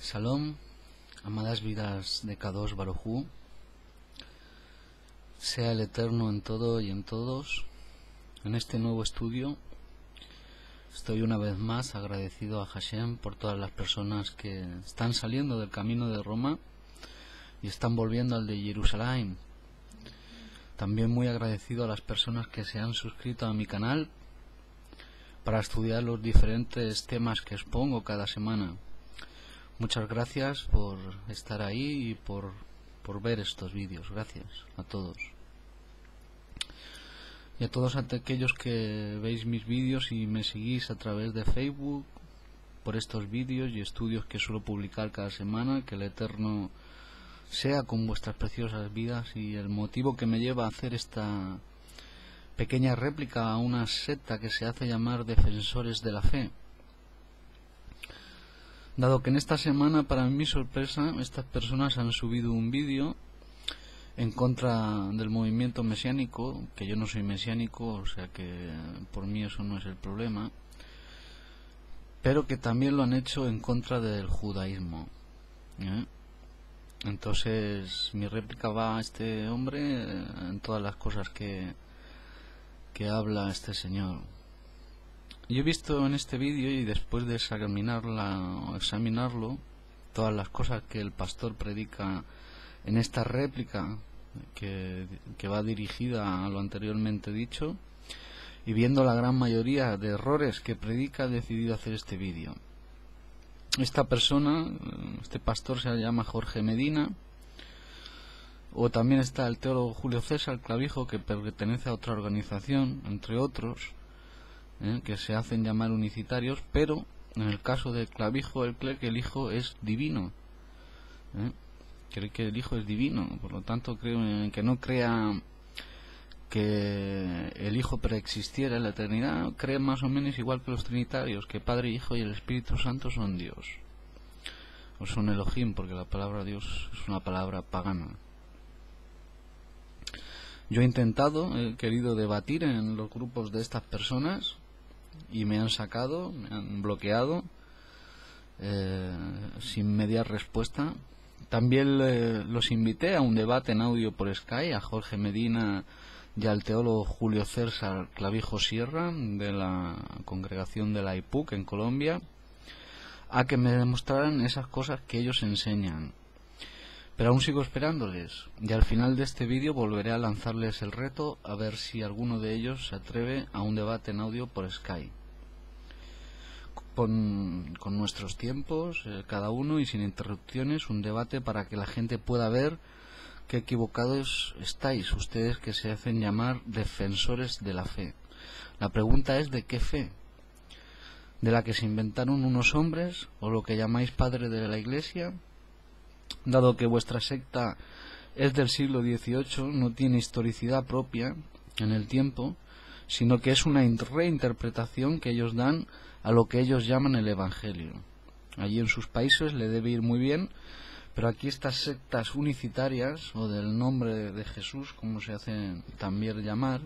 Shalom, amadas vidas de Kadosh Baruj Hu, sea el Eterno en todo y en todos. En este nuevo estudio estoy una vez más agradecido a Hashem por todas las personas que están saliendo del camino de Roma y están volviendo al de Jerusalén. También muy agradecido a las personas que se han suscrito a mi canal para estudiar los diferentes temas que expongo cada semana. Muchas gracias por estar ahí y por ver estos vídeos. Gracias a todos. Y a todos aquellos que veis mis vídeos y me seguís a través de Facebook por estos vídeos y estudios que suelo publicar cada semana. Que el Eterno sea con vuestras preciosas vidas, y el motivo que me lleva a hacer esta pequeña réplica a una secta que se hace llamar Defensores de la Fe. Dado que en esta semana, para mi sorpresa, estas personas han subido un vídeo en contra del movimiento mesiánico, que yo no soy mesiánico, o sea que por mí eso no es el problema, pero que también lo han hecho en contra del judaísmo, Entonces mi réplica va a este hombre en todas las cosas que habla este señor. Yo he visto en este vídeo, y después de examinarlo, todas las cosas que el pastor predica en esta réplica que va dirigida a lo anteriormente dicho, y viendo la gran mayoría de errores que predica, he decidido hacer este vídeo. Esta persona, este pastor, se llama Jorge Medina, o también está el teólogo Julio César Clavijo, que pertenece a otra organización, entre otros, que se hacen llamar unicitarios, pero en el caso de Clavijo, él cree que el Hijo es divino, cree que el Hijo es divino, por lo tanto que no crea que el Hijo preexistiera en la eternidad. Cree más o menos igual que los trinitarios, que Padre, Hijo y el Espíritu Santo son Dios, o son Elohim, porque la palabra Dios es una palabra pagana. Yo he querido debatir en los grupos de estas personas, y me han sacado, me han bloqueado, sin media respuesta. También los invité a un debate en audio por Skype, a Jorge Medina y al teólogo Julio César Clavijo Sierra, de la congregación de la IPUC en Colombia, a que me demostraran esas cosas que ellos enseñan. Pero aún sigo esperándoles, y al final de este vídeo volveré a lanzarles el reto, a ver si alguno de ellos se atreve a un debate en audio por Skype, con nuestros tiempos, cada uno, y sin interrupciones, un debate para que la gente pueda ver qué equivocados estáis ustedes, que se hacen llamar defensores de la fe. La pregunta es: ¿de qué fe? ¿De la que se inventaron unos hombres, o lo que llamáis padre de la Iglesia? Dado que vuestra secta es del siglo XVIII, no tiene historicidad propia en el tiempo, sino que es una reinterpretación que ellos dan a lo que ellos llaman el Evangelio. Allí en sus países le debe ir muy bien, pero aquí estas sectas unicitarias, o del nombre de Jesús, como se hacen también llamar,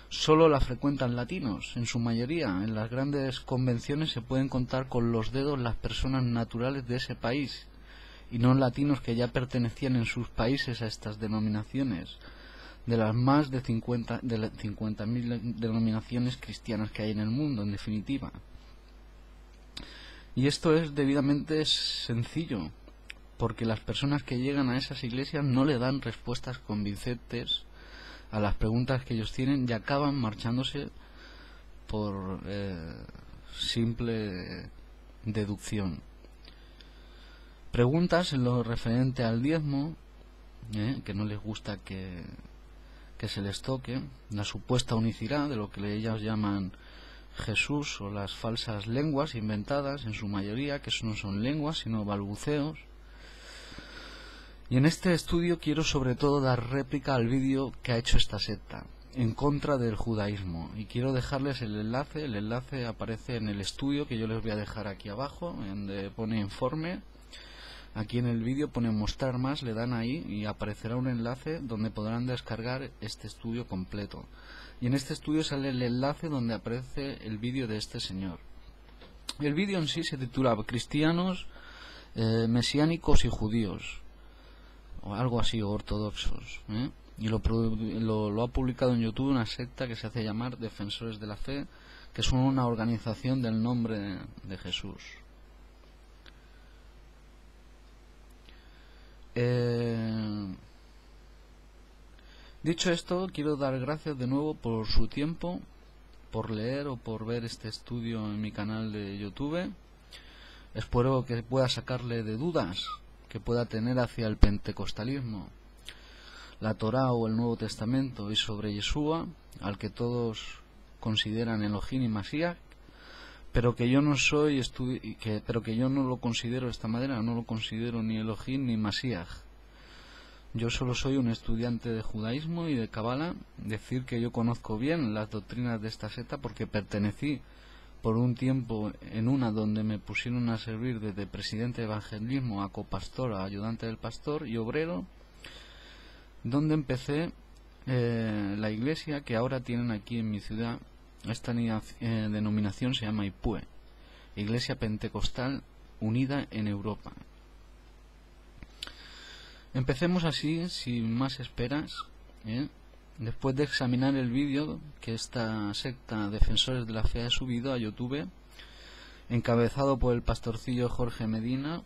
solo la frecuentan latinos, en su mayoría. En las grandes convenciones se pueden contar con los dedos las personas naturales de ese país, y no latinos que ya pertenecían en sus países a estas denominaciones, de las más de 50.000 denominaciones cristianas que hay en el mundo, en definitiva. Y esto es debidamente sencillo, porque las personas que llegan a esas iglesias no le dan respuestas convincentes a las preguntas que ellos tienen, y acaban marchándose por simple deducción. Preguntas en lo referente al diezmo, que no les gusta que se les toque, la supuesta unicidad de lo que ellos llaman Jesús, o las falsas lenguas inventadas en su mayoría, que eso no son lenguas sino balbuceos. Y en este estudio quiero sobre todo dar réplica al vídeo que ha hecho esta secta en contra del judaísmo, y quiero dejarles el enlace aparece en el estudio, que yo les voy a dejar aquí abajo, donde pone informe. Aquí en el vídeo pone mostrar más, le dan ahí y aparecerá un enlace donde podrán descargar este estudio completo. Y en este estudio sale el enlace donde aparece el vídeo de este señor. El vídeo en sí se titula Cristianos mesiánicos y judíos, o algo así, o ortodoxos, y lo ha publicado en YouTube una secta que se hace llamar Defensores de la Fe, que son una organización del nombre de Jesús. Dicho esto, quiero dar gracias de nuevo por su tiempo, por leer o por ver este estudio en mi canal de YouTube. Espero que pueda sacarle de dudas que pueda tener hacia el pentecostalismo, la Torá o el Nuevo Testamento, y sobre Yeshua, al que todos consideran Elohim y Mashiach, pero que yo no soy pero que yo no lo considero de esta manera, no lo considero ni Elohim ni Mashiach. Yo solo soy un estudiante de judaísmo y de Kabbalah. Decir que yo conozco bien las doctrinas de esta secta porque pertenecí por un tiempo en una donde me pusieron a servir desde presidente de evangelismo a copastor, a ayudante del pastor y obrero, donde empecé la iglesia que ahora tienen aquí en mi ciudad. Esta denominación se llama IPUE, Iglesia Pentecostal Unida en Europa. Empecemos así, sin más esperas, después de examinar el vídeo que esta secta Defensores de la Fe ha subido a YouTube, encabezado por el pastorcillo Jorge Medina,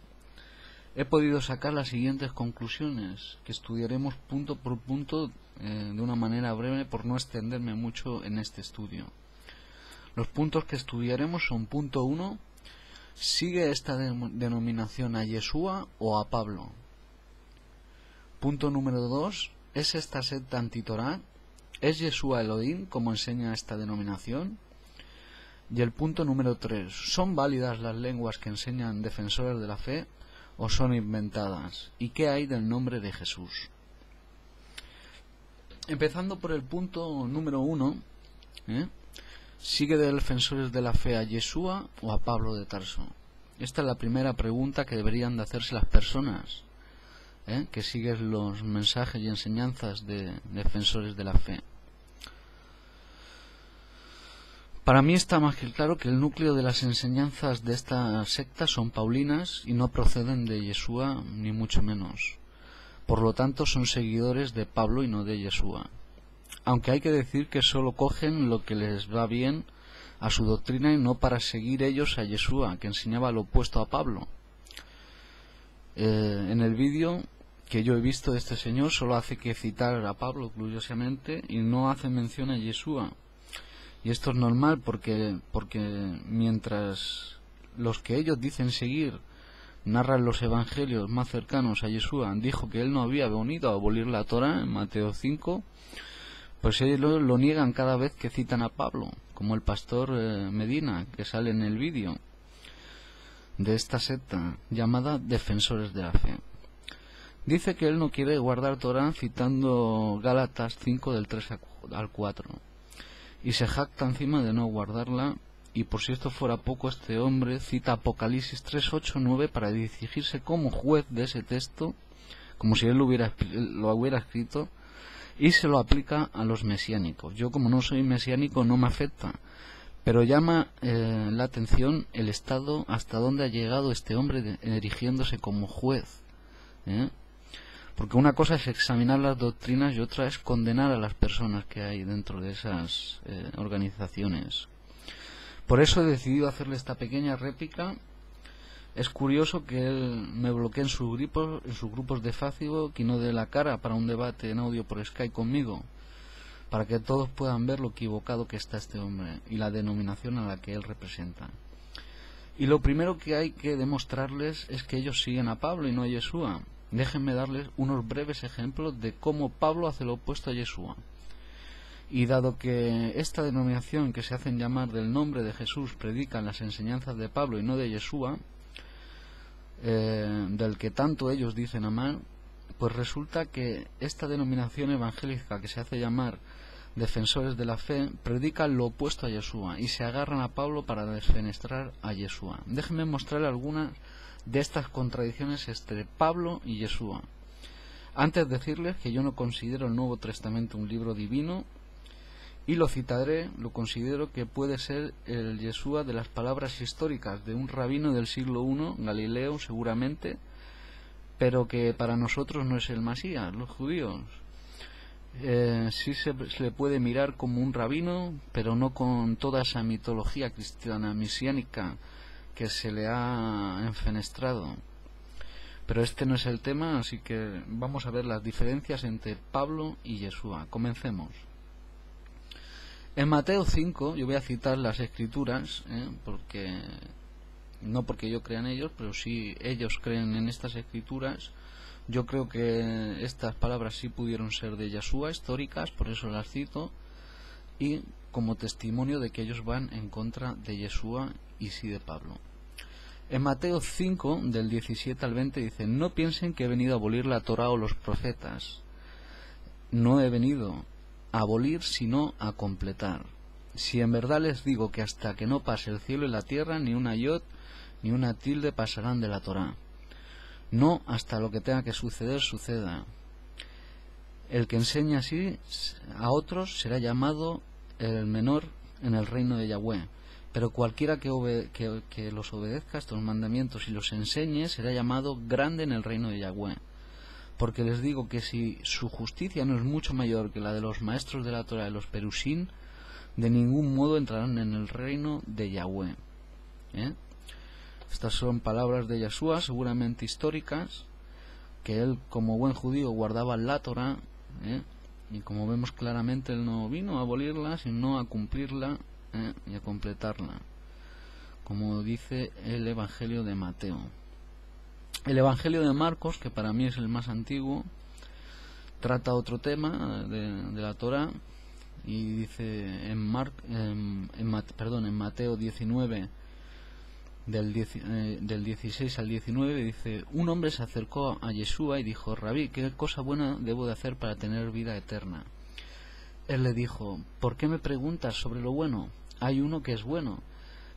he podido sacar las siguientes conclusiones, que estudiaremos punto por punto de una manera breve por no extenderme mucho en este estudio. Los puntos que estudiaremos son: punto 1, ¿sigue esta denominación a Yeshua o a Pablo? Punto número 2, ¿es esta secta antitorá? ¿Es Yeshua Elohim como enseña esta denominación? Y el punto número 3, ¿son válidas las lenguas que enseñan Defensores de la Fe o son inventadas? ¿Y qué hay del nombre de Jesús? Empezando por el punto número 1, ¿sigue de Defensores de la Fe a Yeshua o a Pablo de Tarso? Esta es la primera pregunta que deberían de hacerse las personas que siguen los mensajes y enseñanzas de Defensores de la Fe. Para mí está más que claro que el núcleo de las enseñanzas de esta secta son paulinas y no proceden de Yeshua, ni mucho menos. Por lo tanto, son seguidores de Pablo y no de Yeshua. Aunque hay que decir que solo cogen lo que les va bien a su doctrina y no para seguir ellos a Yeshua, que enseñaba lo opuesto a Pablo. En el vídeo que yo he visto de este señor solo hace que citar a Pablo gloriosamente y no hace mención a Yeshua. Y esto es normal porque mientras los que ellos dicen seguir narran los evangelios más cercanos a Yeshua, dijo que él no había venido a abolir la Torá en Mateo 5, pues ellos lo niegan cada vez que citan a Pablo, como el pastor Medina, que sale en el vídeo de esta secta llamada Defensores de la Fe. Dice que él no quiere guardar Torá citando Gálatas 5 del 3 al 4 y se jacta encima de no guardarla, y por si esto fuera poco, este hombre cita Apocalipsis 3, 8, 9 para dirigirse como juez de ese texto, como si él lo hubiera escrito, y se lo aplica a los mesiánicos. Yo, como no soy mesiánico, no me afecta, pero llama la atención el estado hasta donde ha llegado este hombre erigiéndose como juez, porque una cosa es examinar las doctrinas y otra es condenar a las personas que hay dentro de esas organizaciones. Por eso he decidido hacerle esta pequeña réplica. Es curioso que él me bloquee en sus grupos de Facebook y no dé la cara para un debate en audio por Skype conmigo, para que todos puedan ver lo equivocado que está este hombre y la denominación a la que él representa. Y lo primero que hay que demostrarles es que ellos siguen a Pablo y no a Yeshua. Déjenme darles unos breves ejemplos de cómo Pablo hace lo opuesto a Yeshua. Y dado que esta denominación que se hacen llamar del nombre de Jesús predican las enseñanzas de Pablo y no de Yeshua, del que tanto ellos dicen amar, pues resulta que esta denominación evangélica que se hace llamar Defensores de la Fe predican lo opuesto a Yeshua y se agarran a Pablo para desfenestrar a Yeshua. Déjenme mostrarle algunas de estas contradicciones entre Pablo y Yeshua. Antes de decirles que yo no considero el Nuevo Testamento un libro divino y lo citaré, lo considero que puede ser el Yeshua de las palabras históricas de un rabino del siglo I, Galileo seguramente, pero que para nosotros no es el Masías, los judíos. Sí se le puede mirar como un rabino, pero no con toda esa mitología cristiana mesiánica que se le ha enfenestrado. Pero este no es el tema, así que vamos a ver las diferencias entre Pablo y Yeshua. Comencemos. En Mateo 5, yo voy a citar las escrituras, porque no porque yo crea en ellos, pero si ellos creen en estas escrituras, yo creo que estas palabras sí pudieron ser de Yeshua, históricas, por eso las cito, y como testimonio de que ellos van en contra de Yeshua y sí de Pablo. En Mateo 5, del 17 al 20, dice: no piensen que he venido a abolir la Torá o los profetas. No he venido a abolir, sino a completar. Si en verdad les digo que hasta que no pase el cielo y la tierra, ni una yod ni una tilde pasarán de la Torá. No hasta lo que tenga que suceder, suceda. El que enseña así a otros será llamado el menor en el reino de Yahweh. Pero cualquiera que los obedezca estos mandamientos y los enseñe será llamado grande en el reino de Yahweh. Porque les digo que si su justicia no es mucho mayor que la de los maestros de la Torah de los Perusín, de ningún modo entrarán en el reino de Yahweh. Estas son palabras de Yeshua, seguramente históricas, que él como buen judío guardaba la Torah, y como vemos claramente él no vino a abolirla, sino a cumplirla y a completarla, como dice el Evangelio de Mateo. El Evangelio de Marcos, que para mí es el más antiguo, trata otro tema de la Torah y dice en Mateo 19 del 16 al 19 dice: un hombre se acercó a Yeshua y dijo: Rabí, ¿qué cosa buena debo de hacer para tener vida eterna? Él le dijo: ¿por qué me preguntas sobre lo bueno? Hay uno que es bueno,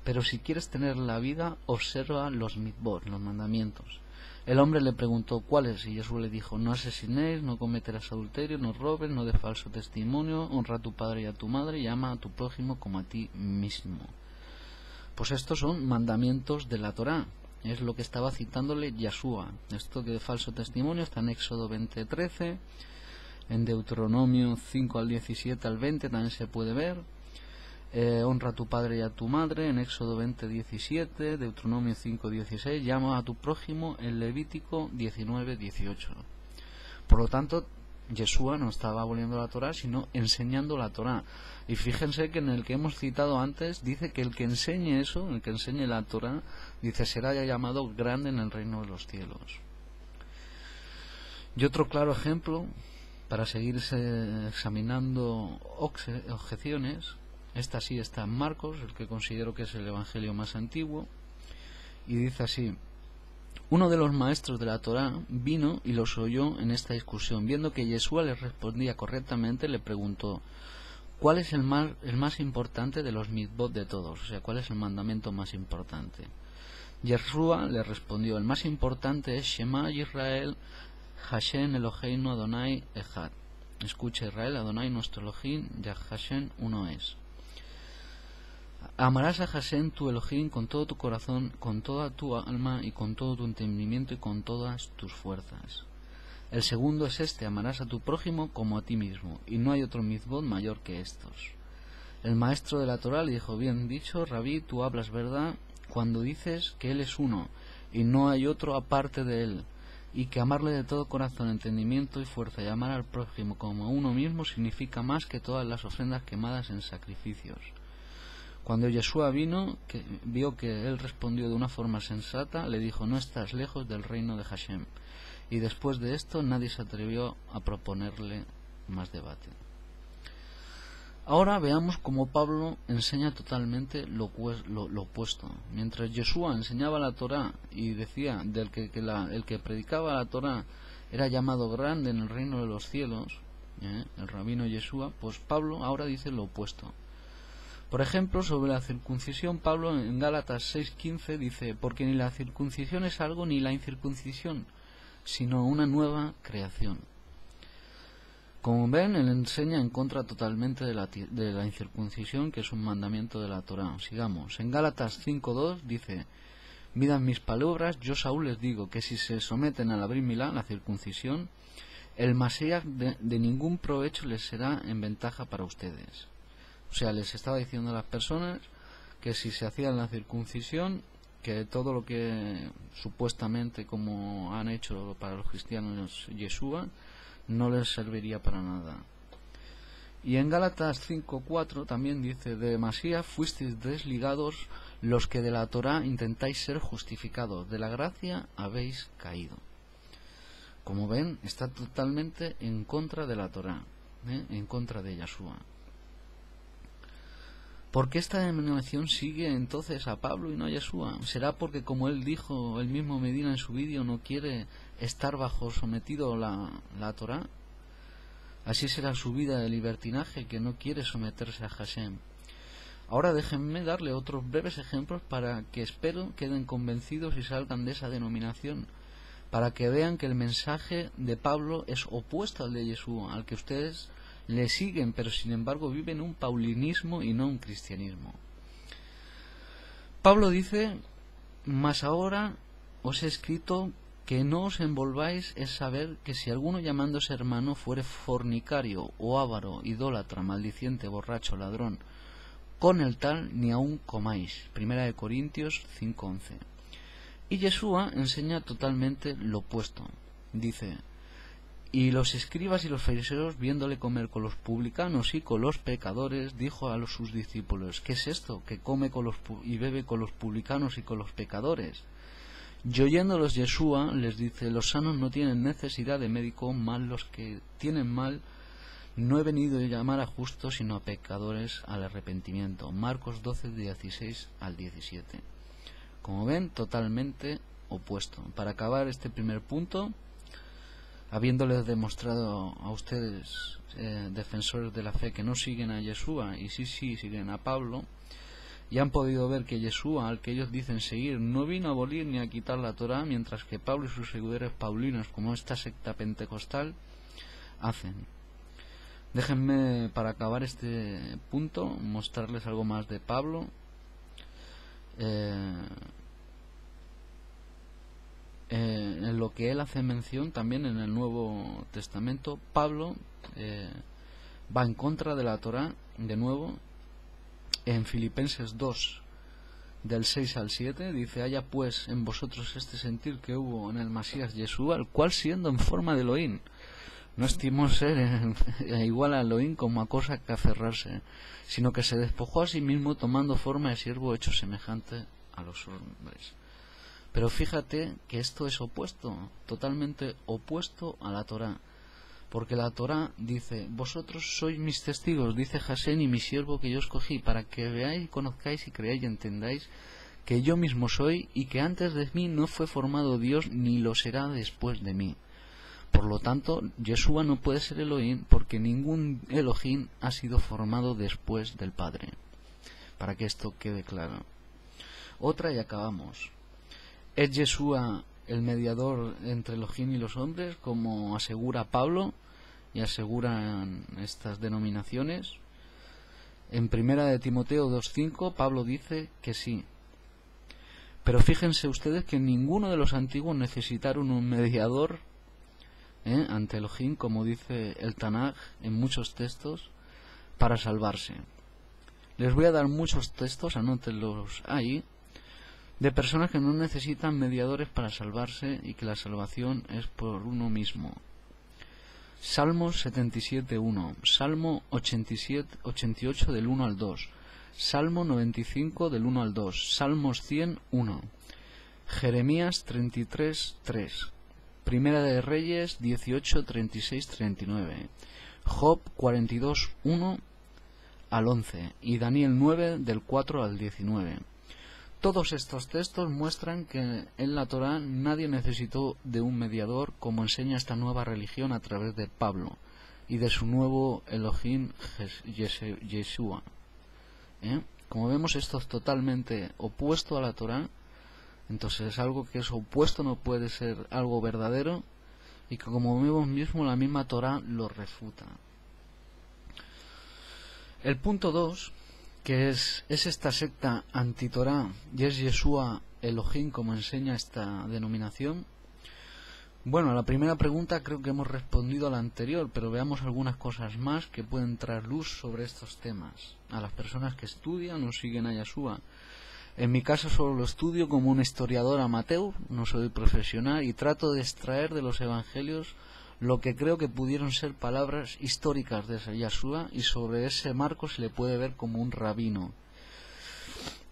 pero si quieres tener la vida, observa los mitzvot, los mandamientos. El hombre le preguntó: ¿cuáles? Y Jesús le dijo: no asesinéis, no cometerás adulterio, no robes, no des falso testimonio, honra a tu padre y a tu madre, y ama a tu prójimo como a ti mismo. Pues estos son mandamientos de la Torá, es lo que estaba citándole Yeshua. Esto de falso testimonio está en Éxodo 20:13, en Deuteronomio 5 al 17 al 20 también se puede ver. Honra a tu padre y a tu madre en Éxodo 20:17, Deuteronomio 5:16, llama a tu prójimo en Levítico 19:18. Por lo tanto, Yeshua no estaba aboliendo la Torá, sino enseñando la Torá. Y fíjense que en el que hemos citado antes dice que el que enseñe eso, el que enseñe la Torá, dice será ya llamado grande en el reino de los cielos. Y otro claro ejemplo, para seguirse examinando objeciones, esta sí está en Marcos, el que considero que es el evangelio más antiguo, y dice así: uno de los maestros de la Torá vino y los oyó en esta discusión. Viendo que Yeshua les respondía correctamente, le preguntó: ¿cuál es el más importante de los mitzvot de todos? O sea, ¿cuál es el mandamiento más importante? Yeshua le respondió: el más importante es Shema Yisrael, Hashem Eloheinu Adonai Echad. Escucha Israel, Adonai nuestro Elohim, Yah Hashem uno es. Amarás a Hashem tu Elohim con todo tu corazón, con toda tu alma y con todo tu entendimiento y con todas tus fuerzas. El segundo es este: amarás a tu prójimo como a ti mismo, y no hay otro mitzvot mayor que estos. El maestro de la Torá le dijo: bien dicho, Rabí, tú hablas verdad cuando dices que él es uno y no hay otro aparte de él, y que amarle de todo corazón, entendimiento y fuerza y amar al prójimo como a uno mismo significa más que todas las ofrendas quemadas en sacrificios. Cuando Yeshua vio que él respondió de una forma sensata, le dijo: no estás lejos del reino de Hashem. Y después de esto nadie se atrevió a proponerle más debate. Ahora veamos cómo Pablo enseña totalmente lo opuesto. Mientras Yeshua enseñaba la Torá y decía el que predicaba la Torá era llamado grande en el reino de los cielos, el rabino Yeshua, pues Pablo ahora dice lo opuesto. Por ejemplo, sobre la circuncisión, Pablo en Gálatas 6:15 dice: porque ni la circuncisión es algo ni la incircuncisión, sino una nueva creación. Como ven, él enseña en contra totalmente de la incircuncisión, que es un mandamiento de la Torá. Sigamos. En Gálatas 5:2 dice: mirad mis palabras, yo Saúl les digo que si se someten a la Brit Milá, la circuncisión, el Masías de ningún provecho les será en ventaja para ustedes. O sea, les estaba diciendo a las personas que si se hacían la circuncisión, que todo lo que supuestamente como han hecho para los cristianos Yeshua no les serviría para nada. Y en Gálatas 5:4 también dice: de Masías fuisteis desligados los que de la Torá intentáis ser justificados, de la gracia habéis caído. Como ven, está totalmente en contra de la Torá, en contra de Yeshua. ¿Por qué esta denominación sigue entonces a Pablo y no a Yeshua? ¿Será porque, como él dijo, el mismo Medina en su vídeo, no quiere estar bajo sometido la Torá? Así será su vida de libertinaje, que no quiere someterse a Hashem. Ahora déjenme darle otros breves ejemplos para que espero queden convencidos y salgan de esa denominación, para que vean que el mensaje de Pablo es opuesto al de Yeshua, al que ustedes le siguen, pero sin embargo viven un paulinismo y no un cristianismo. Pablo dice: mas ahora os he escrito que no os envolváis en saber que si alguno llamándose hermano fuere fornicario o avaro, idólatra, maldiciente, borracho, ladrón, con el tal ni aun comáis. 1 Corintios 5:11. Y Yeshua enseña totalmente lo opuesto. Dice: y los escribas y los fariseos, viéndole comer con los publicanos y con los pecadores, dijo a sus discípulos: ¿qué es esto, que come y bebe con los publicanos y con los pecadores? Y oyéndolos Yeshua les dice: los sanos no tienen necesidad de médico, mal los que tienen mal. No he venido a llamar a justos, sino a pecadores al arrepentimiento. Marcos 12:16 al 17. Como ven, totalmente opuesto. Para acabar este primer punto, habiéndoles demostrado a ustedes, defensores de la fe, que no siguen a Yeshua y sí siguen a Pablo, y han podido ver que Yeshua, al que ellos dicen seguir, no vino a abolir ni a quitar la Torá, mientras que Pablo y sus seguidores paulinos, como esta secta pentecostal, hacen. Déjenme, para acabar este punto, mostrarles algo más de Pablo. En lo que él hace mención también en el Nuevo Testamento, Pablo va en contra de la Torá, de nuevo, en Filipenses 2, del 6 al 7, dice: haya pues en vosotros este sentir que hubo en el Masías Yeshua, el cual, siendo en forma de Elohim, no estimó ser igual a Elohim como a cosa que aferrarse, sino que se despojó a sí mismo, tomando forma de siervo, hecho semejante a los hombres. Pero fíjate que esto es opuesto, totalmente opuesto a la Torá, porque la Torá dice: vosotros sois mis testigos, dice Hashem, y mi siervo que yo escogí, para que veáis, conozcáis y creáis y entendáis que yo mismo soy, y que antes de mí no fue formado Dios, ni lo será después de mí. Por lo tanto, Yeshua no puede ser Elohim, porque ningún Elohim ha sido formado después del Padre, para que esto quede claro. Otra y acabamos. ¿Es Yeshua el mediador entre Elohim y los hombres, como asegura Pablo y aseguran estas denominaciones? En 1 de Timoteo 2:5 Pablo dice que sí. Pero fíjense ustedes que ninguno de los antiguos necesitaron un mediador ante Elohim, como dice el Tanaj en muchos textos, para salvarse. Les voy a dar muchos textos, anótenlos ahí, de personas que no necesitan mediadores para salvarse y que la salvación es por uno mismo. Salmo 77:1, Salmo 88 del 1 al 2, Salmo 95 del 1 al 2, Salmos 100:1, Jeremías 33:3, Primera de Reyes 18:36-39, Job 42:1 al 11 y Daniel 9 del 4 al 19. Todos estos textos muestran que en la Torá nadie necesitó de un mediador, como enseña esta nueva religión a través de Pablo y de su nuevo Elohim Yeshua. Como vemos, esto es totalmente opuesto a la Torá. Entonces algo que es opuesto no puede ser algo verdadero, y que, como vemos mismo, la misma Torá lo refuta. El punto 2, que es esta secta anti-Torá y es Yeshua Elohim, como enseña esta denominación. Bueno, a la primera pregunta creo que hemos respondido a la anterior, pero veamos algunas cosas más que pueden traer luz sobre estos temas a las personas que estudian o siguen a Yeshua. En mi caso solo lo estudio como un historiador amateur, no soy profesional, y trato de extraer de los evangelios lo que creo que pudieron ser palabras históricas de Yeshua, y sobre ese marco se le puede ver como un rabino.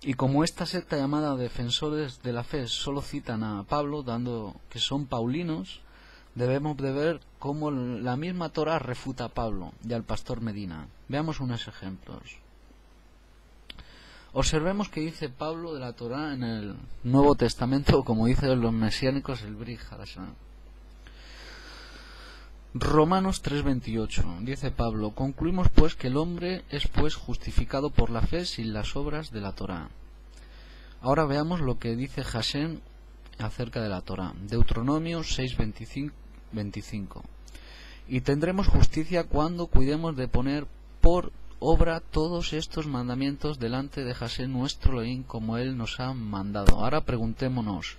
Y como esta secta llamada Defensores de la Fe solo citan a Pablo, dando que son paulinos, debemos de ver cómo la misma Torá refuta a Pablo y al pastor Medina. Veamos unos ejemplos. Observemos que dice Pablo de la Torá en el Nuevo Testamento, o como dicen los mesiánicos, el Brit Hadashah. Romanos 3:28, dice Pablo: concluimos pues que el hombre es pues justificado por la fe sin las obras de la Torá. Ahora veamos lo que dice Hashem acerca de la Torá. Deuteronomio 6:25. Y tendremos justicia cuando cuidemos de poner por obra todos estos mandamientos delante de Hashem nuestro Elohim, como él nos ha mandado. Ahora preguntémonos,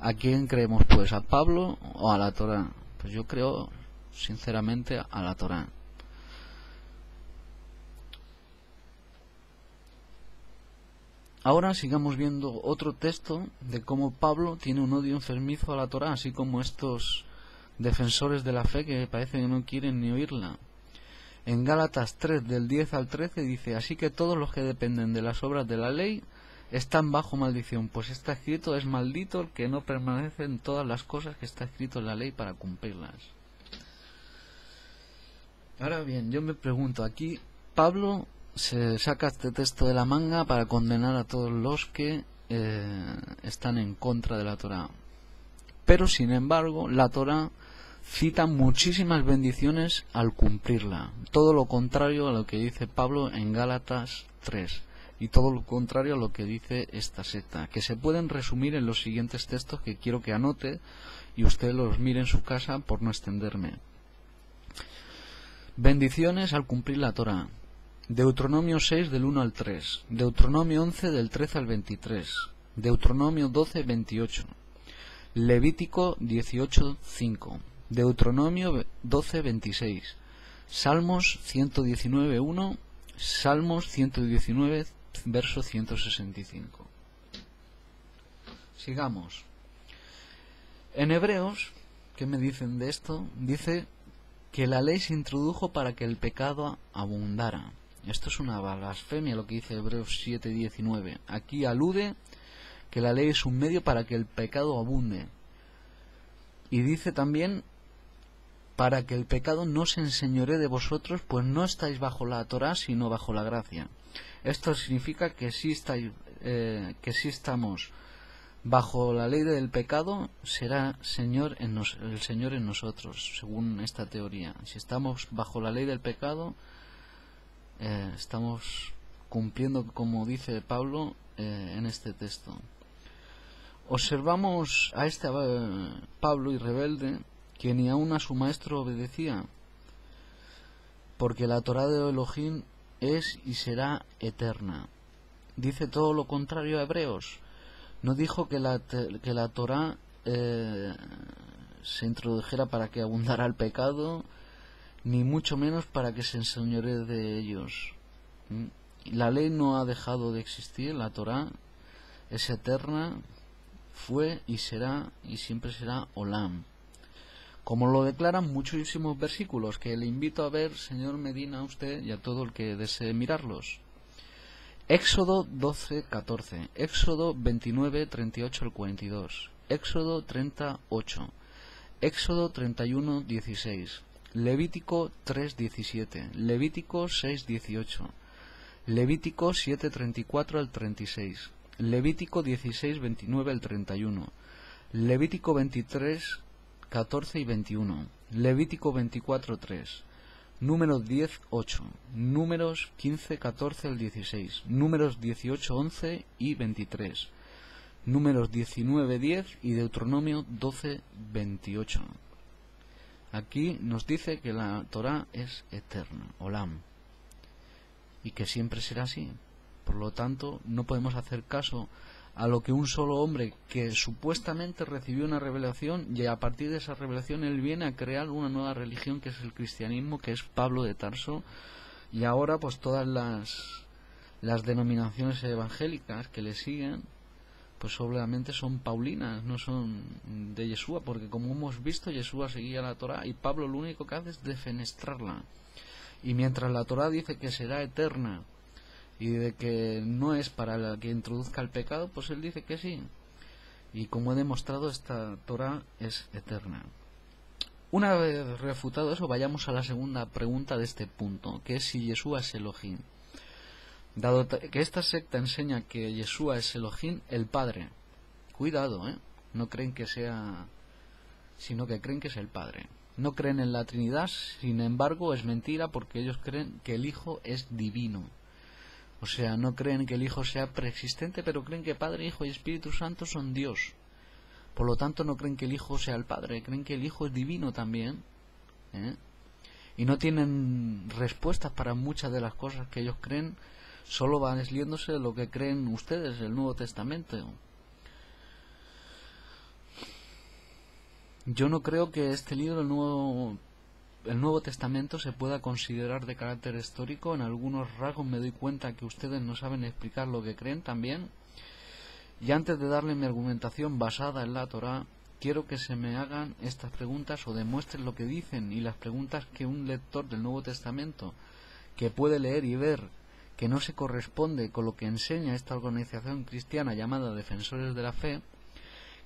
¿a quién creemos pues? ¿A Pablo o a la Torá? Pues yo creo sinceramente a la Torá. Ahora sigamos viendo otro texto de cómo Pablo tiene un odio enfermizo a la Torá, así como estos defensores de la fe que parece que no quieren ni oírla. En Gálatas 3 del 10 al 13 dice: así que todos los que dependen de las obras de la ley están bajo maldición, pues está escrito: es maldito el que no permanece en todas las cosas que está escrito en la ley para cumplirlas. Ahora bien, yo me pregunto, aquí Pablo se saca este texto de la manga para condenar a todos los que están en contra de la Torá. Pero sin embargo, la Torá cita muchísimas bendiciones al cumplirla. Todo lo contrario a lo que dice Pablo en Gálatas 3. Y todo lo contrario a lo que dice esta secta, que se pueden resumir en los siguientes textos que quiero que anote y usted los mire en su casa por no extenderme. Bendiciones al cumplir la Torá. Deuteronomio 6 del 1 al 3, Deuteronomio 11 del 13 al 23, Deuteronomio 12, 28, Levítico 18, 5, Deuteronomio 12, 26, Salmos 119, 1, Salmos 119, verso 165. Sigamos. En Hebreos, ¿qué me dicen de esto? Dice que la ley se introdujo para que el pecado abundara. Esto es una blasfemia lo que dice Hebreos 7:19. Aquí alude que la ley es un medio para que el pecado abunde. Y dice también: para que el pecado no se enseñoree de vosotros, pues no estáis bajo la Torá, sino bajo la gracia. Esto significa que si estamos bajo la ley del pecado, será el Señor en nosotros, según esta teoría. Si estamos bajo la ley del pecado, estamos cumpliendo, como dice Pablo en este texto. Observamos a este Pablo y rebelde, que ni aun a su maestro obedecía, porque la Torá de Elohim es y será eterna. Dice todo lo contrario a Hebreos. No dijo que la Torá se introdujera para que abundara el pecado, ni mucho menos para que se enseñoree de ellos. La ley no ha dejado de existir, la Torá es eterna, fue y será y siempre será Olam. Como lo declaran muchísimos versículos que le invito a ver, señor Medina, a usted y a todo el que desee mirarlos. Éxodo 12:14, Éxodo 29:38 al 42, Éxodo 30:8, Éxodo 31:16, Levítico 3:17, Levítico 6:18, Levítico 7:34 al 36, Levítico 16:29 al 31, Levítico 23:14 y 21, Levítico 24:3, Números 10:8, Números 15:14 al 16, Números 18:11 y 23, Números 19:10 y Deuteronomio 12:28. Aquí nos dice que la Torá es eterna, Olam, y que siempre será así. Por lo tanto, no podemos hacer caso a lo que un solo hombre que supuestamente recibió una revelación, y a partir de esa revelación él viene a crear una nueva religión que es el cristianismo, que es Pablo de Tarso, y ahora pues todas las denominaciones evangélicas que le siguen pues obviamente son paulinas, no son de Yeshua, porque como hemos visto, Yeshua seguía la Torá y Pablo lo único que hace es defenestrarla. Y mientras la Torá dice que será eterna y de que no es para la que introduzca el pecado, pues él dice que sí. Y como he demostrado, esta Torá es eterna. Una vez refutado eso, vayamos a la segunda pregunta de este punto, que es si Yeshua es Elohim. Dado que esta secta enseña que Yeshua es Elohim, el Padre. Cuidado, no creen que sea, sino que creen que es el Padre. No creen en la Trinidad, sin embargo es mentira, porque ellos creen que el Hijo es divino. O sea, no creen que el Hijo sea preexistente, pero creen que Padre, Hijo y Espíritu Santo son Dios. Por lo tanto, no creen que el Hijo sea el Padre, creen que el Hijo es divino también. Y no tienen respuestas para muchas de las cosas que ellos creen. Solo van desliéndose de lo que creen ustedes, el Nuevo Testamento. Yo no creo que este libro, el Nuevo Testamento, se pueda considerar de carácter histórico. En algunos rasgos me doy cuenta que ustedes no saben explicar lo que creen también. Y antes de darle mi argumentación basada en la Torá, quiero que se me hagan estas preguntas o demuestren lo que dicen, y las preguntas que un lector del Nuevo Testamento, que puede leer y ver que no se corresponde con lo que enseña esta organización cristiana llamada Defensores de la Fe,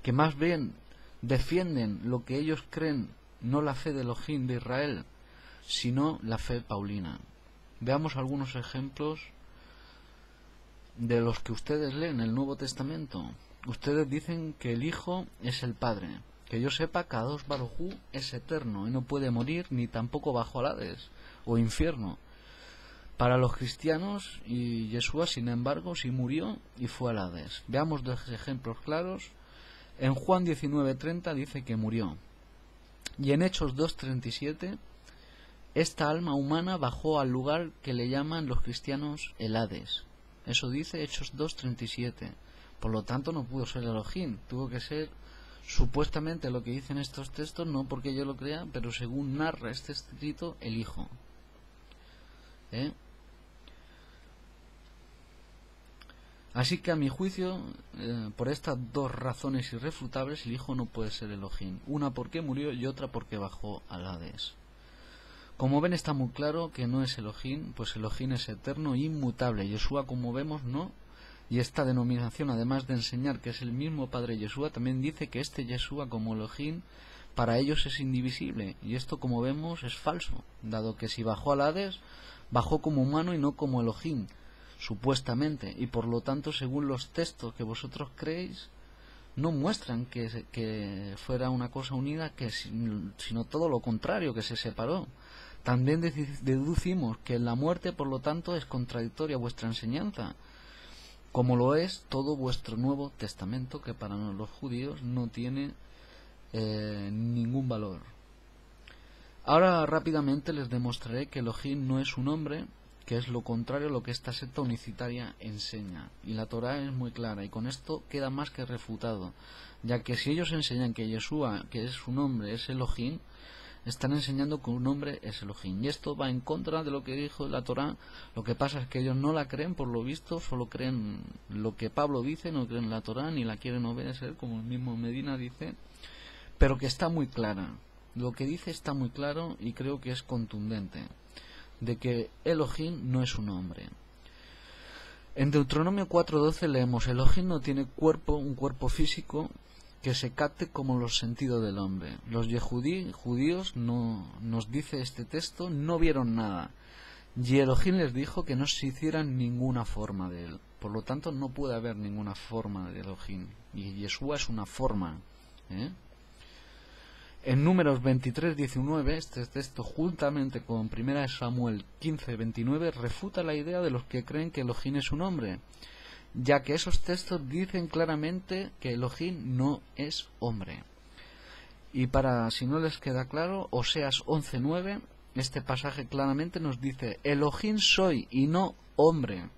que más bien defienden lo que ellos creen, no la fe de Elohim de Israel, sino la fe paulina. Veamos algunos ejemplos de los que ustedes leen el Nuevo Testamento. Ustedes dicen que el Hijo es el Padre. Que yo sepa, Kadosh Baruj Hu es eterno y no puede morir, ni tampoco bajo al Hades o infierno. Para los cristianos, y Yeshua, sin embargo, sí murió y fue al Hades. Veamos dos ejemplos claros. En Juan 19:30 dice que murió. Y en Hechos 2:37, esta alma humana bajó al lugar que le llaman los cristianos el Hades. Eso dice Hechos 2:37. Por lo tanto, no pudo ser Elohim. Tuvo que ser supuestamente lo que dicen estos textos, no porque yo lo crea, pero según narra este escrito, el Hijo. Así que a mi juicio, por estas dos razones irrefutables, el Hijo no puede ser Elohim. Una porque murió y otra porque bajó al Hades. Como ven, está muy claro que no es Elohim, pues Elohim es eterno e inmutable. Yeshua, como vemos, no. Y esta denominación, además de enseñar que es el mismo Padre Yeshua, también dice que este Yeshua como Elohim para ellos es indivisible. Y esto, como vemos, es falso, dado que si bajó al Hades, bajó como humano y no como Elohim, supuestamente, y por lo tanto, según los textos que vosotros creéis, no muestran que fuera una cosa unida, sino todo lo contrario, que se separó. También deducimos que la muerte, por lo tanto, es contradictoria a vuestra enseñanza, como lo es todo vuestro Nuevo Testamento, que para los judíos no tiene ningún valor. Ahora rápidamente les demostraré que Elohim no es un hombre, que es lo contrario a lo que esta secta unicitaria enseña. Y la Torá es muy clara, y con esto queda más que refutado, ya que si ellos enseñan que Yeshua, que es un hombre, es Elohim, están enseñando que un hombre es Elohim. Y esto va en contra de lo que dijo la Torá. Lo que pasa es que ellos no la creen, por lo visto, solo creen lo que Pablo dice, no creen la Torá, ni la quieren obedecer, como el mismo Medina dice, pero que está muy clara. Lo que dice está muy claro y creo que es contundente, de que Elohim no es un hombre. En Deuteronomio 4:12 leemos: Elohim no tiene un cuerpo físico que se capte como los sentidos del hombre. Los judíos, no, nos dice este texto, no vieron nada, y Elohim les dijo que no se hicieran ninguna forma de él. Por lo tanto, no puede haber ninguna forma de Elohim, y Yeshua es una forma. En Números 23:19, este texto, juntamente con 1 Samuel 15:29, refuta la idea de los que creen que Elohim es un hombre, ya que esos textos dicen claramente que Elohim no es hombre. Y para si no les queda claro, Oseas 11:9, este pasaje claramente nos dice: Elohim soy y no hombre.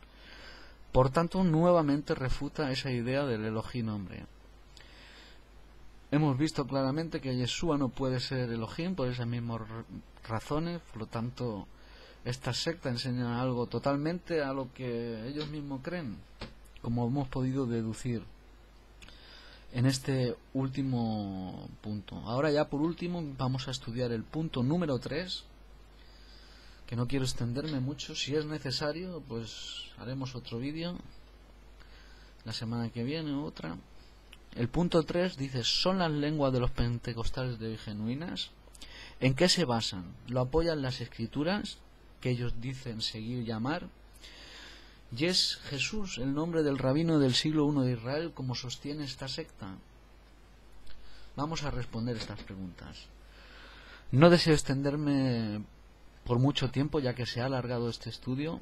Por tanto, nuevamente refuta esa idea del Elohim hombre. Hemos visto claramente que Yeshua no puede ser Elohim por esas mismas razones, por lo tanto, esta secta enseña algo totalmente a lo que ellos mismos creen, como hemos podido deducir en este último punto. Ahora ya por último vamos a estudiar el punto número 3, que no quiero extenderme mucho. Si es necesario, pues haremos otro vídeo la semana que viene o otra. El punto 3 dice: ¿son las lenguas de los pentecostales de hoy genuinas? ¿En qué se basan? ¿Lo apoyan las escrituras que ellos dicen seguir llamar? ¿Y es Jesús el nombre del rabino del siglo I de Israel, como sostiene esta secta? Vamos a responder estas preguntas. No deseo extenderme por mucho tiempo, ya que se ha alargado este estudio,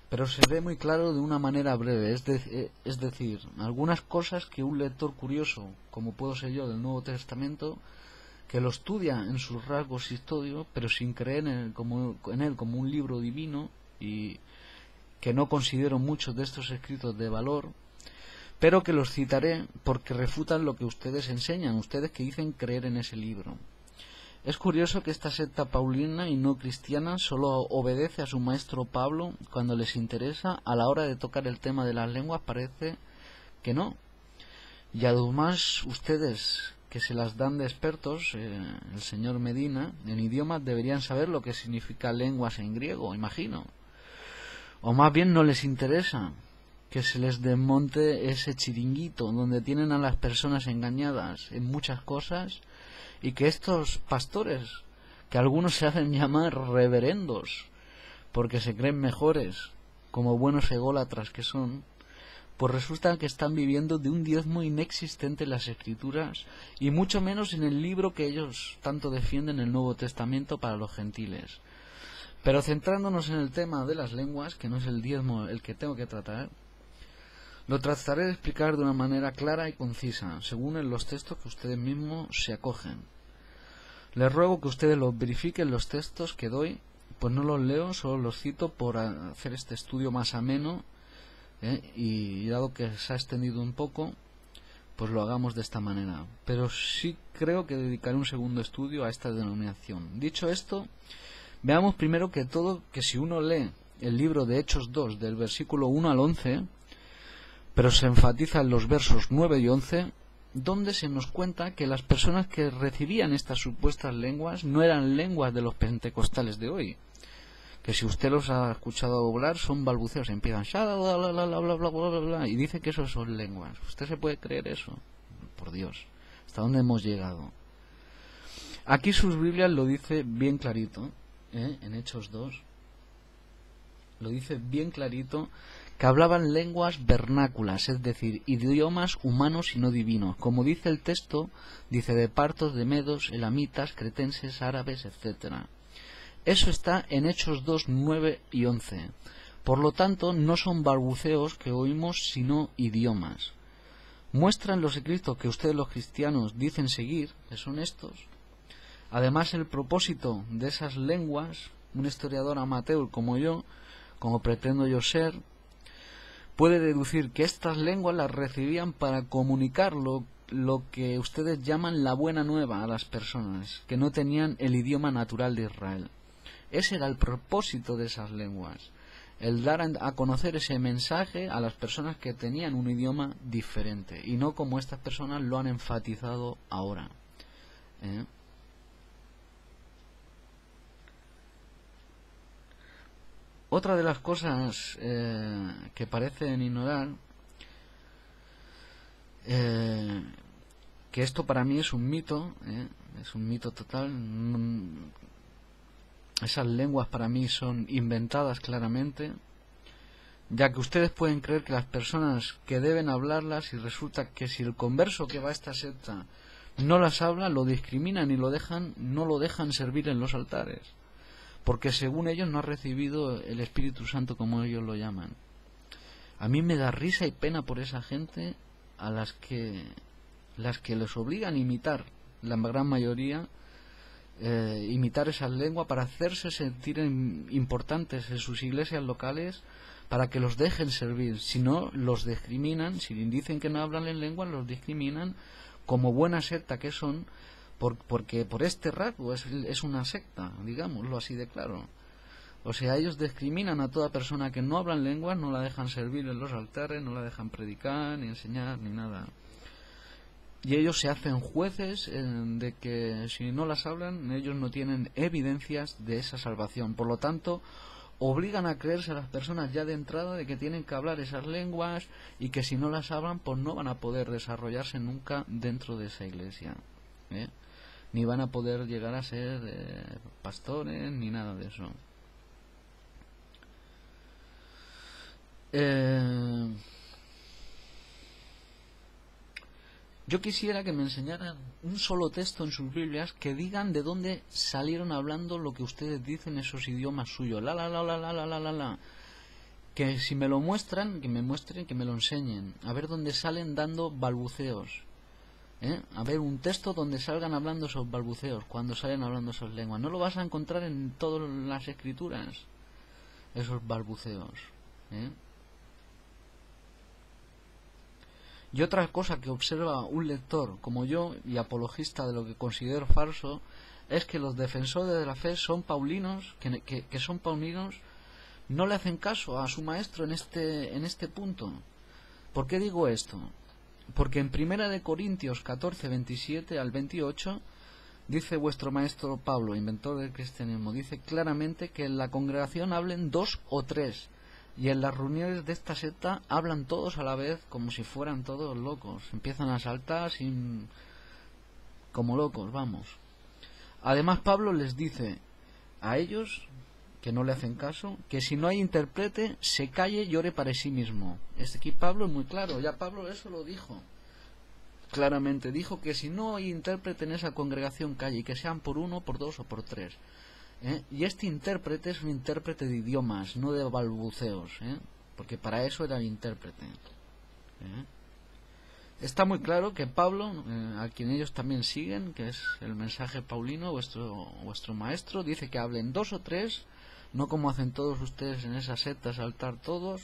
pero se ve muy claro de una manera breve, es decir, algunas cosas que un lector curioso, como puedo ser yo del Nuevo Testamento, que lo estudia en sus rasgos históricos, pero sin creer en él como un libro divino, y que no considero muchos de estos escritos de valor, pero que los citaré porque refutan lo que ustedes enseñan, ustedes que dicen creer en ese libro. Es curioso que esta secta paulina y no cristiana solo obedece a su maestro Pablo cuando les interesa. A la hora de tocar el tema de las lenguas parece que no. Y además ustedes, que se las dan de expertos, el señor Medina, en idiomas, deberían saber lo que significa lenguas en griego, imagino. O más bien no les interesa que se les desmonte ese chiringuito donde tienen a las personas engañadas en muchas cosas, y que estos pastores, que algunos se hacen llamar reverendos porque se creen mejores, como buenos ególatras que son, pues resulta que están viviendo de un diezmo inexistente en las escrituras, y mucho menos en el libro que ellos tanto defienden, el Nuevo Testamento para los gentiles. Pero centrándonos en el tema de las lenguas, que no es el diezmo el que tengo que tratar, lo trataré de explicar de una manera clara y concisa, según en los textos que ustedes mismos se acogen. Les ruego que ustedes los verifiquen los textos que doy, pues no los leo, solo los cito por hacer este estudio más ameno, y dado que se ha extendido un poco, pues lo hagamos de esta manera. Pero sí creo que dedicaré un segundo estudio a esta denominación. Dicho esto, veamos primero que si uno lee el libro de Hechos 2, del versículo 1 al 11, pero se enfatiza en los versos 9 y 11, donde se nos cuenta que las personas que recibían estas supuestas lenguas no eran lenguas de los pentecostales de hoy, que si usted los ha escuchado hablar son balbuceos, empiezan y dice que eso son lenguas. ¿Usted se puede creer eso? Por Dios, ¿hasta dónde hemos llegado? Aquí sus Biblias lo dice bien clarito, en Hechos 2 lo dice bien clarito, que hablaban lenguas vernáculas, es decir, idiomas humanos y no divinos. Como dice el texto, dice de partos, de medos, elamitas, cretenses, árabes, etc. Eso está en Hechos 2, 9 y 11. Por lo tanto, no son balbuceos que oímos, sino idiomas. Muestran los escritos que ustedes los cristianos dicen seguir, que son estos. Además, el propósito de esas lenguas, un historiador amateur como yo, como pretendo yo ser, puede deducir que estas lenguas las recibían para comunicar lo que ustedes llaman la buena nueva a las personas que no tenían el idioma natural de Israel. Ese era el propósito de esas lenguas, el dar a conocer ese mensaje a las personas que tenían un idioma diferente, y no como estas personas lo han enfatizado ahora. Otra de las cosas que parecen ignorar, que esto para mí es un mito total. Esas lenguas para mí son inventadas claramente, ya que ustedes pueden creer que las personas que deben hablarlas, y resulta que si el converso que va a esta secta no las habla, lo discriminan y no lo dejan servir en los altares, porque según ellos no ha recibido el Espíritu Santo, como ellos lo llaman. A mí me da risa y pena por esa gente a las que les obligan a imitar la gran mayoría, imitar esas lenguas para hacerse sentir importantes en sus iglesias locales, para que los dejen servir. Si no, los discriminan. Si dicen que no hablan en lengua, los discriminan como buena secta que son, porque por este rasgo es una secta, digámoslo así de claro. O sea, ellos discriminan a toda persona que no habla en lenguas, no la dejan servir en los altares, no la dejan predicar, ni enseñar, ni nada. Y ellos se hacen jueces de que si no las hablan, ellos no tienen evidencias de esa salvación. Por lo tanto, obligan a creerse a las personas ya de entrada de que tienen que hablar esas lenguas, y que si no las hablan, pues no van a poder desarrollarse nunca dentro de esa iglesia, ni van a poder llegar a ser pastores, ni nada de eso. Yo quisiera que me enseñaran un solo texto en sus Biblias que digan de dónde salieron hablando lo que ustedes dicen, esos idiomas suyos. La. Que si me lo muestran, que me muestren, que me lo enseñen. A ver dónde salen dando balbuceos. A ver un texto donde salgan hablando esos balbuceos, cuando salen hablando esas lenguas. No lo vas a encontrar en todas las escrituras, esos balbuceos. Y otra cosa que observa un lector como yo y apologista de lo que considero falso, es que los defensores de la fe son paulinos, que son paulinos, no le hacen caso a su maestro en este punto. ¿Por qué digo esto? Porque en 1 Corintios 14, 27 al 28 dice vuestro maestro Pablo, inventor del cristianismo, dice claramente que en la congregación hablen 2 o 3, y en las reuniones de esta secta hablan todos a la vez como si fueran todos locos. Empiezan a saltar como locos, vamos. Además, Pablo les dice a ellos, que no le hacen caso, que si no hay intérprete, se calle y ore para sí mismo. Aquí Pablo es muy claro, ya Pablo eso lo dijo. Claramente dijo que si no hay intérprete en esa congregación, calle, y que sean por 1, por 2 o por 3. Y este intérprete es un intérprete de idiomas, no de balbuceos, porque para eso era el intérprete. Está muy claro que Pablo, a quien ellos también siguen, que es el mensaje paulino, vuestro maestro, dice que hablen 2 o 3, no como hacen todos ustedes en esas sectas, saltar todos,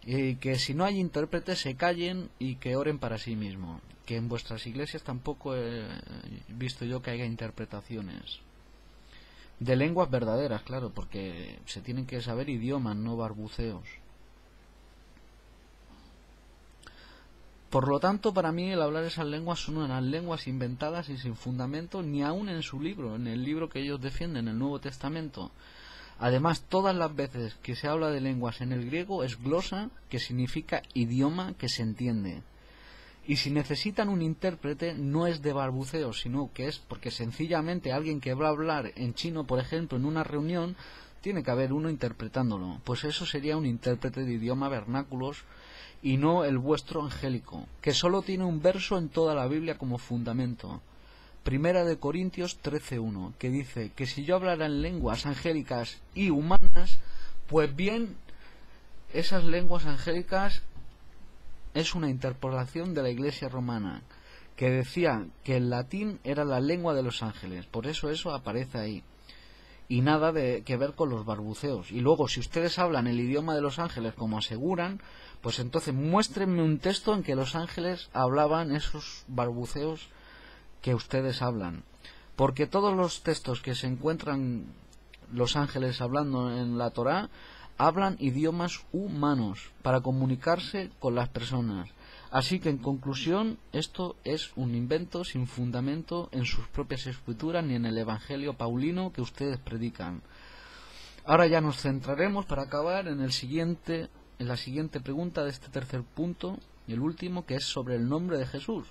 y que si no hay intérprete se callen y que oren para sí mismos. Que en vuestras iglesias tampoco he visto yo que haya interpretaciones de lenguas verdaderas, claro, porque se tienen que saber idiomas, no balbuceos. Por lo tanto, para mí el hablar esas lenguas son unas lenguas inventadas y sin fundamento, ni aún en su libro, en el libro que ellos defienden, el Nuevo Testamento. Además, todas las veces que se habla de lenguas en el griego es glosa, que significa idioma que se entiende. Y si necesitan un intérprete, no es de balbuceo, sino que es porque sencillamente alguien que va a hablar en chino, por ejemplo, en una reunión, tiene que haber uno interpretándolo. Pues eso sería un intérprete de idioma vernáculos, y no el vuestro angélico, que solo tiene un verso en toda la Biblia como fundamento. 1 Corintios 13:1, que dice que si yo hablara en lenguas angélicas y humanas, pues bien, esas lenguas angélicas es una interpolación de la Iglesia romana, que decía que el latín era la lengua de los ángeles, por eso aparece ahí, y nada que ver con los balbuceos. Y luego, si ustedes hablan el idioma de los ángeles como aseguran, pues entonces muéstrenme un texto en que los ángeles hablaban esos balbuceos que ustedes hablan, porque todos los textos que se encuentran los ángeles hablando en la Torá hablan idiomas humanos para comunicarse con las personas. Así que en conclusión, esto es un invento sin fundamento en sus propias escrituras ni en el Evangelio paulino que ustedes predican. Ahora ya nos centraremos, para acabar, en la siguiente pregunta de este tercer punto, y el último, que es sobre el nombre de Jesús.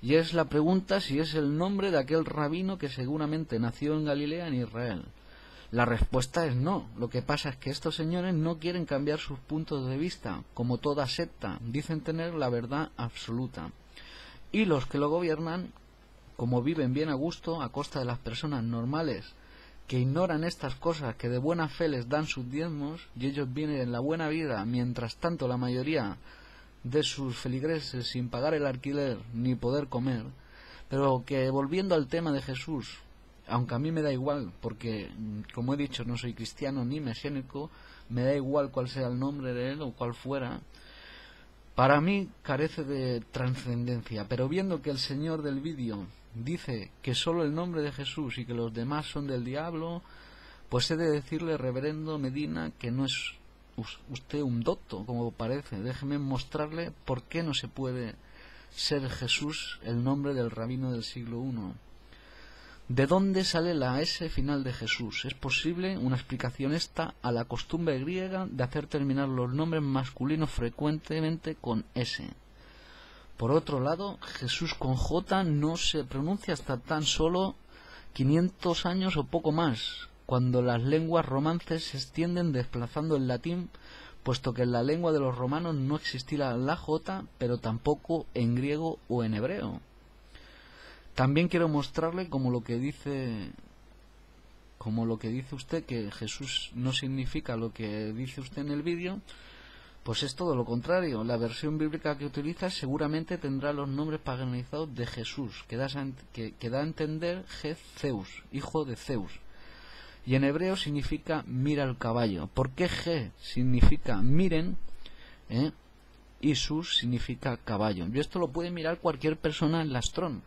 Y es la pregunta si es el nombre de aquel rabino que seguramente nació en Galilea, en Israel. La respuesta es no. Lo que pasa es que estos señores no quieren cambiar sus puntos de vista. Como toda secta, dicen tener la verdad absoluta. Y los que lo gobiernan, como viven bien a gusto a costa de las personas normales que ignoran estas cosas, que de buena fe les dan sus diezmos, y ellos vienen en la buena vida, mientras tanto la mayoría de sus feligreses sin pagar el alquiler ni poder comer, Pero que volviendo al tema de Jesús, aunque a mí me da igual, porque como he dicho no soy cristiano ni mesiánico, me da igual cuál sea el nombre de él o cuál fuera, para mí carece de trascendencia. Pero viendo que el señor del vídeo dice que solo el nombre de Jesús y que los demás son del diablo, pues he de decirle, reverendo Medina, que no es usted un docto, como parece. Déjeme mostrarle por qué no se puede ser Jesús el nombre del rabino del siglo I. ¿De dónde sale la S final de Jesús? ¿Es posible una explicación esta a la costumbre griega de hacer terminar los nombres masculinos frecuentemente con S? Por otro lado, Jesús con J no se pronuncia hasta tan solo 500 años o poco más, cuando las lenguas romances se extienden desplazando el latín, puesto que en la lengua de los romanos no existía la J, pero tampoco en griego o en hebreo. También quiero mostrarle como lo que dice usted, que Jesús no significa lo que dice usted en el vídeo, pues es todo lo contrario. La versión bíblica que utiliza seguramente tendrá los nombres paganizados de Jesús, que da a entender Zeus, hijo de Zeus. Y en hebreo significa mira el caballo. ¿Por qué G significa miren? Y Sus significa caballo. Y esto lo puede mirar cualquier persona en la Strong.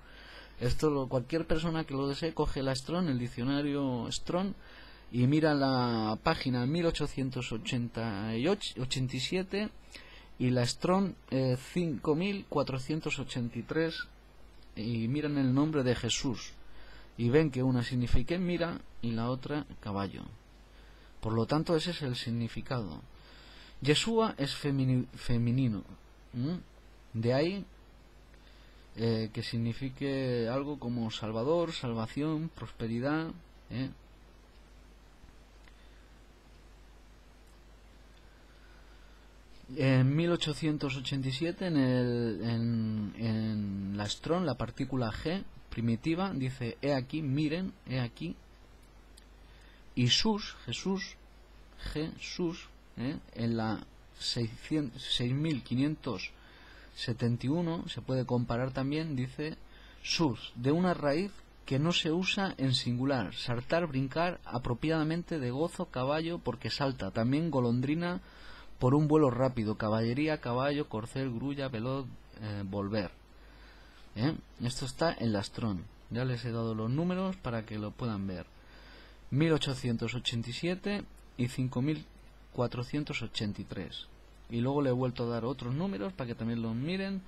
Cualquier persona que lo desee coge la Strong, el diccionario Strong, y mira la página 1887 y la Strong 5483 y miran el nombre de Jesús y ven que una significa mira y la otra caballo. Por lo tanto, ese es el significado. Yeshua es femenino. De ahí que signifique algo como Salvador, salvación, prosperidad. En 1887 en la Strong, la partícula G primitiva dice he aquí, miren, he aquí. Y Sus, Jesús, Jesús, en la 6571 se puede comparar también, dice Sus, de una raíz que no se usa en singular, saltar, brincar, apropiadamente de gozo, caballo, porque salta, también golondrina, por un vuelo rápido, caballería, caballo, corcel, grulla, veloz, volver. Esto está en la Strong. Ya les he dado los números para que lo puedan ver. 1887 y 5483. Y luego le he vuelto a dar otros números para que también los miren.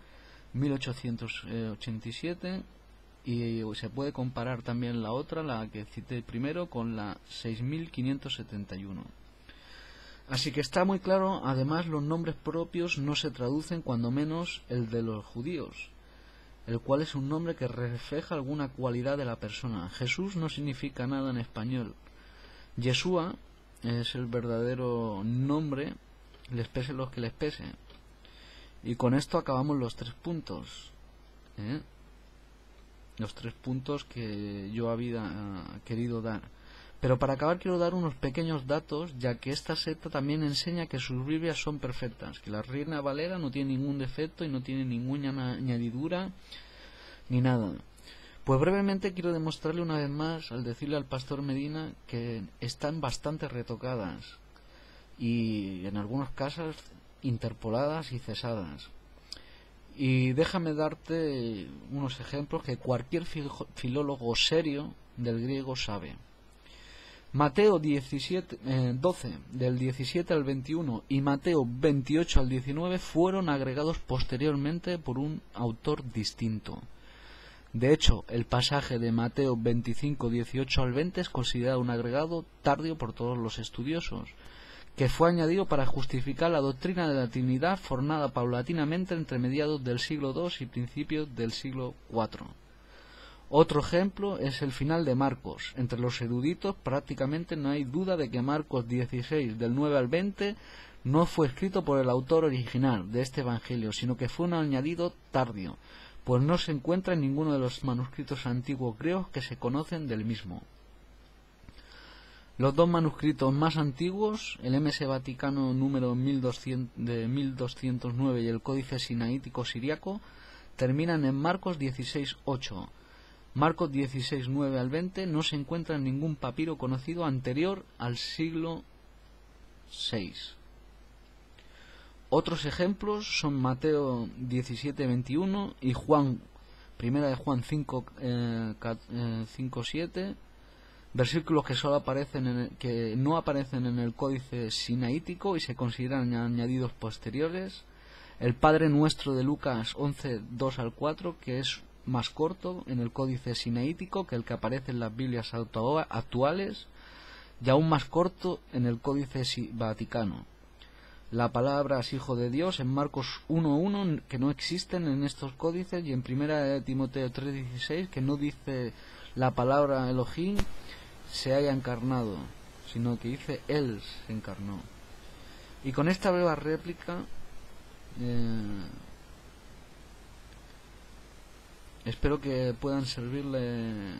1887 y se puede comparar también la otra, la que cité primero, con la 6571. Así que está muy claro. Además, los nombres propios no se traducen, cuando menos el de los judíos, el cual es un nombre que refleja alguna cualidad de la persona. Jesús no significa nada en español. Yeshua es el verdadero nombre, les pese los que les pese. Y con esto acabamos los 3 puntos. Los 3 puntos que yo había querido dar. Pero para acabar quiero dar unos pequeños datos, ya que esta secta también enseña que sus Biblias son perfectas, que la Reina Valera no tiene ningún defecto y no tiene ninguna añadidura ni nada. Pues brevemente quiero demostrarle una vez más, al decirle al pastor Medina, que están bastante retocadas y en algunos casos interpoladas y cesadas. Y déjame darte unos ejemplos que cualquier filólogo serio del griego sabe. Mateo 12, del 17 al 21 y Mateo 28 al 19 fueron agregados posteriormente por un autor distinto. De hecho, el pasaje de Mateo 25, 18 al 20 es considerado un agregado tardío por todos los estudiosos, que fue añadido para justificar la doctrina de la Trinidad formada paulatinamente entre mediados del siglo II y principios del siglo IV. Otro ejemplo es el final de Marcos. Entre los eruditos prácticamente no hay duda de que Marcos 16, del 9 al 20, no fue escrito por el autor original de este evangelio, sino que fue un añadido tardío, pues no se encuentra en ninguno de los manuscritos antiguos griegos que se conocen del mismo. Los 2 manuscritos más antiguos, el MS Vaticano número 1209 y el Códice Sinaítico Siriaco, terminan en Marcos 16:8, Marcos 16, 9 al 20, no se encuentra en ningún papiro conocido anterior al siglo VI. Otros ejemplos son Mateo 17, 21 y Primera de Juan 5, 7, versículos que que no aparecen en el códice sinaítico y se consideran añadidos posteriores. El Padre Nuestro de Lucas 11, 2 al 4, que es más corto en el códice sinaítico que el que aparece en las Biblias actuales, y aún más corto en el códice vaticano. La palabra Hijo de Dios en Marcos 1.1, que no existen en estos códices, y en Primera de Timoteo 3.16, que no dice la palabra Elohim se haya encarnado, sino que dice Él se encarnó. Y con esta breve réplica espero que puedan servirle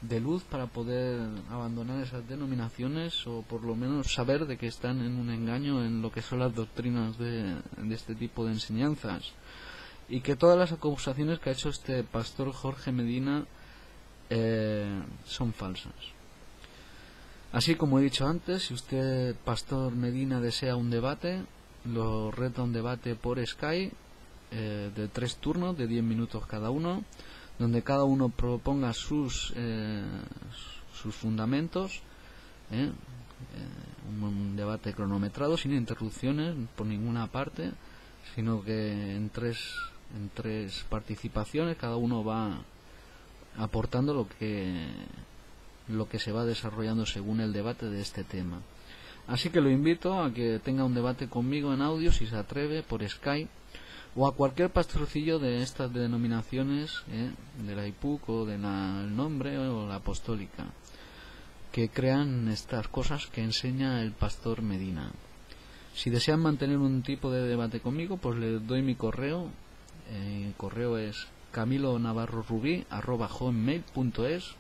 de luz para poder abandonar esas denominaciones, o por lo menos saber de que están en un engaño en lo que son las doctrinas de este tipo de enseñanzas, y que todas las acusaciones que ha hecho este pastor Jorge Medina son falsas. Así como he dicho antes, si usted, pastor Medina, desea un debate, lo reto a un debate por Skype de 3 turnos de 10 minutos cada uno, donde cada uno proponga sus fundamentos, un debate cronometrado, sin interrupciones por ninguna parte, sino que en tres participaciones cada uno va aportando lo que se va desarrollando según el debate de este tema. Así que lo invito a que tenga un debate conmigo en audio, si se atreve, por Skype, o a cualquier pastorcillo de estas denominaciones, de la IPUC o del Nombre o la Apostólica, que crean estas cosas que enseña el pastor Medina. Si desean mantener un tipo de debate conmigo, pues les doy mi correo. El correo es camilonavarrorubí@hotmail.es.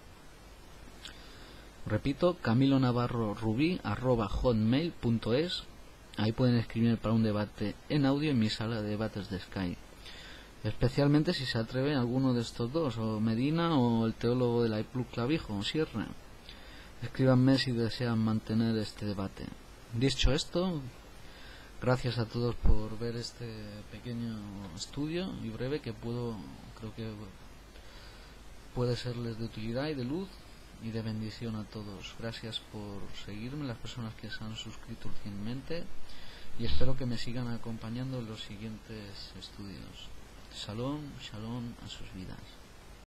Repito, camilonavarrorubí@hotmail.es. Ahí pueden escribir para un debate en audio en mi sala de debates de Skype. Especialmente si se atreve alguno de estos dos, o Medina o el teólogo de la IPLUC Clavijo o Sierra. Escríbanme si desean mantener este debate. Dicho esto, gracias a todos por ver este pequeño estudio y breve que creo que puede serles de utilidad y de luz y de bendición a todos. Gracias por seguirme, las personas que se han suscrito recientemente, y espero que me sigan acompañando en los siguientes estudios. Shalom, shalom a sus vidas.